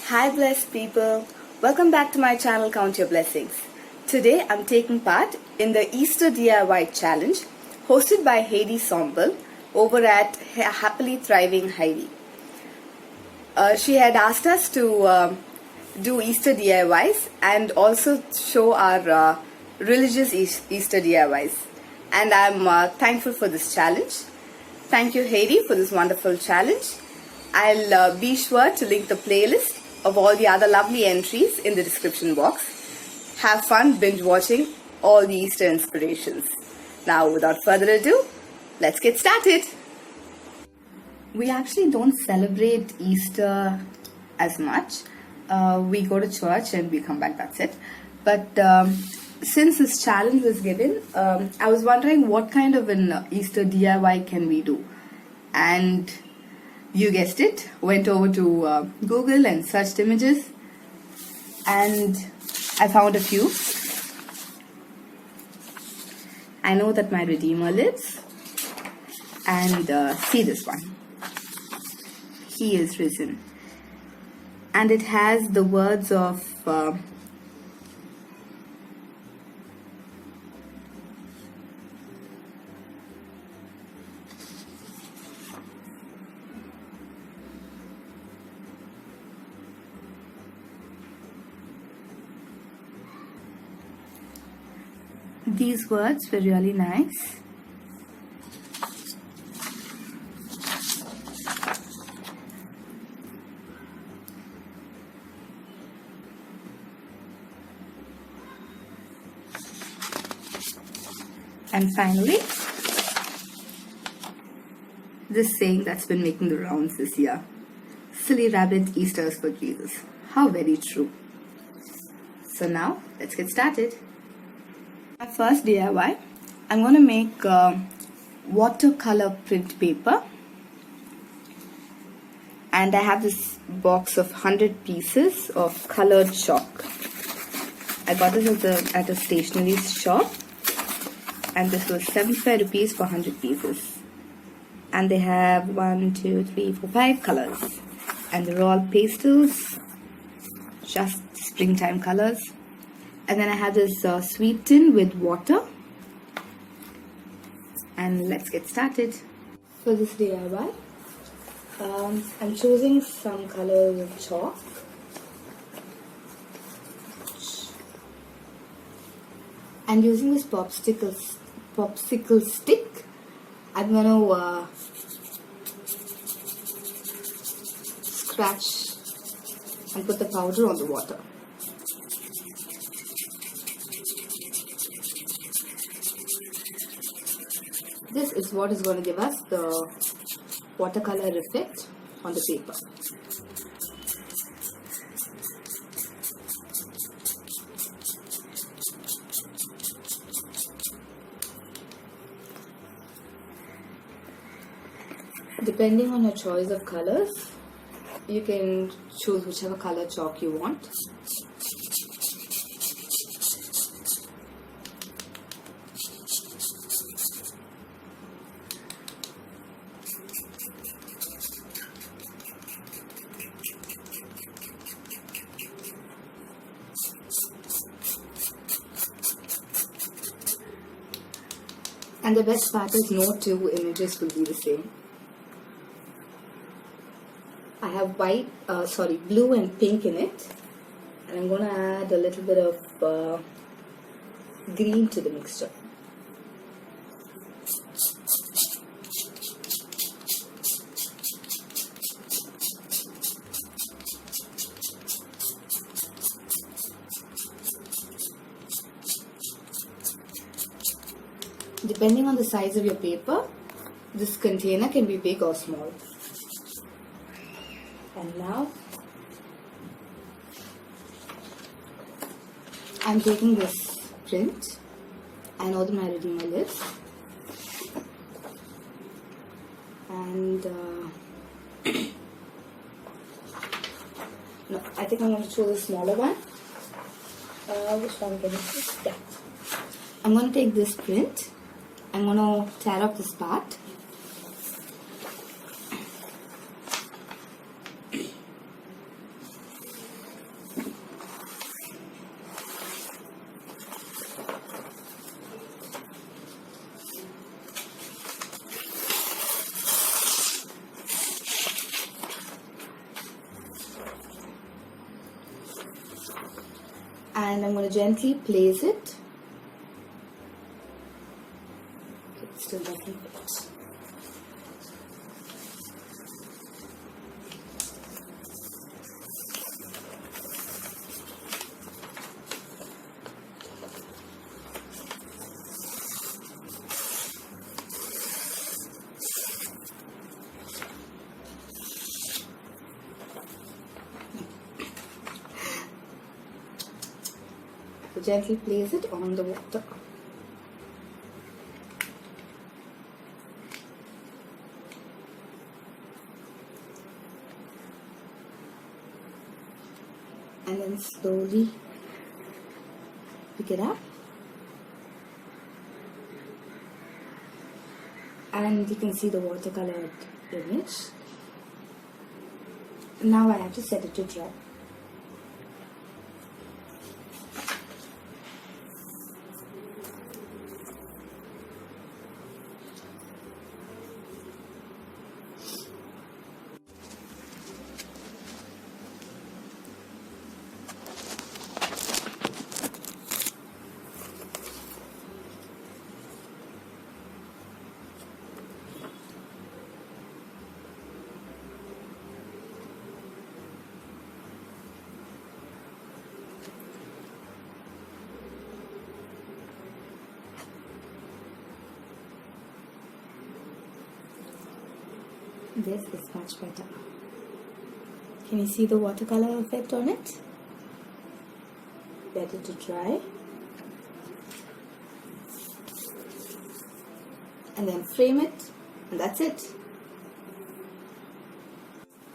Hi blessed people, welcome back to my channel Count Your Blessings. Today I'm taking part in the Easter DIY challenge hosted by Heidi Sonboul over at Happily Thriving Heidi. She had asked us to do Easter DIYs and also show our religious Easter DIYs, and I'm thankful for this challenge. Thank you Heidi for this wonderful challenge. I'll be sure to link the playlist of all the other lovely entries in the description box. Have fun binge watching all the Easter inspirations. Now without further ado, let's get started. We actually don't celebrate Easter as much. We go to church and we come back, that's it. But since this challenge was given, I was wondering what kind of an Easter DIY can we do. And you guessed it, went over to Google and searched images, and I found a few. I know that my Redeemer lives, and see this one. He is risen. And it has the words of these words were really nice. And finally, this saying that's been making the rounds this year: silly rabbit, Easter's for Jesus. How very true. So now, let's get started. My first DIY, I'm going to make watercolor print paper, and I have this box of 100 pieces of colored chalk. I got this at a stationery shop, and this was 75 rupees for 100 pieces. And they have 5 colors, and they're all pastels, just springtime colors. And then I have this sweet tin with water, and let's get started. For this DIY, I'm choosing some colors of chalk. And using this popsicle stick, I'm going to scratch and put the powder on the water. This is what is going to give us the watercolor effect on the paper. Depending on your choice of colors, you can choose whichever color chalk you want. And the best part is no two images will be the same. I have blue and pink in it, and I'm going to add a little bit of green to the mixture. Depending on the size of your paper, this container can be big or small. And now, I'm taking this print. I know that my Redeemer lives. And no, I think I'm going to choose a smaller one. Which one can I choose? Yeah. I'm going to take this print. I'm going to tear up this part. And I'm going to gently place it. Okay, it still doesn't fit. So gently place it on the water. And then slowly pick it up. And you can see the watercolor image. Now I have to set it to dry. This is much better. Can you see the watercolor effect on it? Let it to dry. And then frame it, and that's it.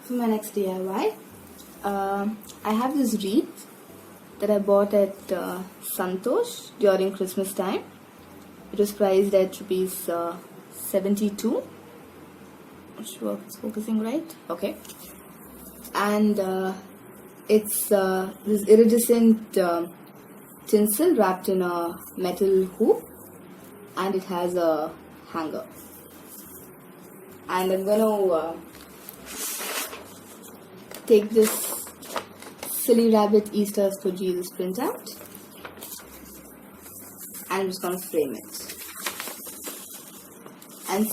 For my next DIY, I have this wreath that I bought at Santosh during Christmas time. It was priced at rupees 72. Not sure if it's focusing right. Okay. And it's this iridescent tinsel wrapped in a metal hoop, and it has a hanger. And I'm going to take this Silly Rabbit Easter for Jesus printout, and I'm just going to frame it. And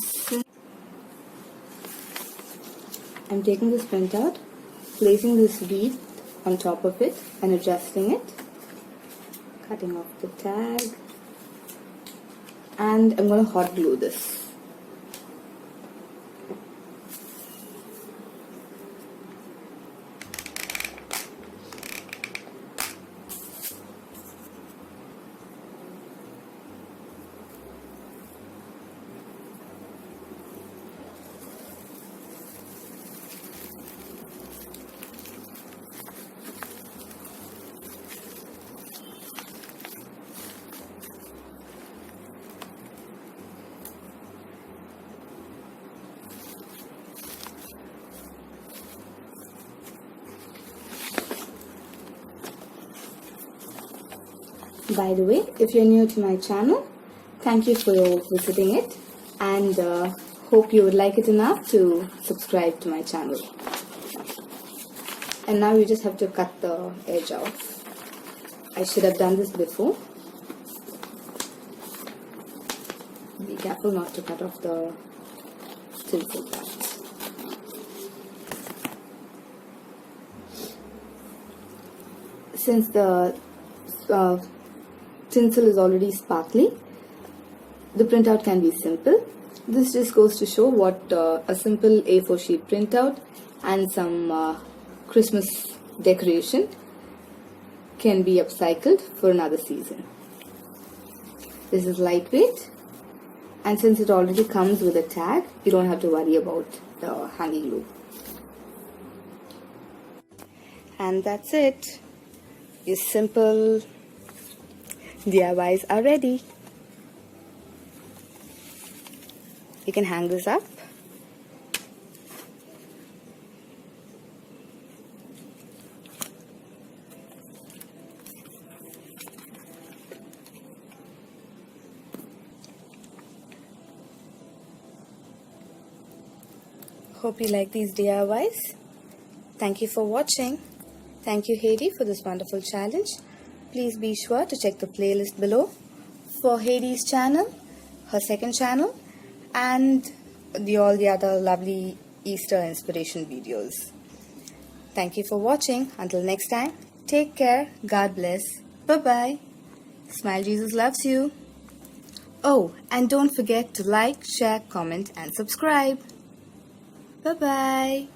I'm taking this printout, placing this wreath on top of it and adjusting it, cutting off the tag, and I'm going to hot glue this. By the way, if you're new to my channel, thank you for visiting it, and hope you would like it enough to subscribe to my channel. And now you just have to cut the edge off. I should have done this before. Be careful not to cut off the tinsel part. Since the tinsel is already sparkly, the printout can be simple. This just goes to show what a simple A4 sheet printout and some Christmas decoration can be upcycled for another season. This is lightweight, and since it already comes with a tag, you don't have to worry about the hanging glue. And that's it. Your simple DIYs are ready. You can hang this up. Hope you like these DIYs. Thank you for watching. Thank you, Heidi, for this wonderful challenge. please be sure to check the playlist below for Heidi's channel, her second channel, and all the other lovely Easter inspiration videos. Thank you for watching. Until next time, take care, God bless, bye-bye. Smile, Jesus loves you. Oh, and don't forget to like, share, comment and subscribe. Bye-bye.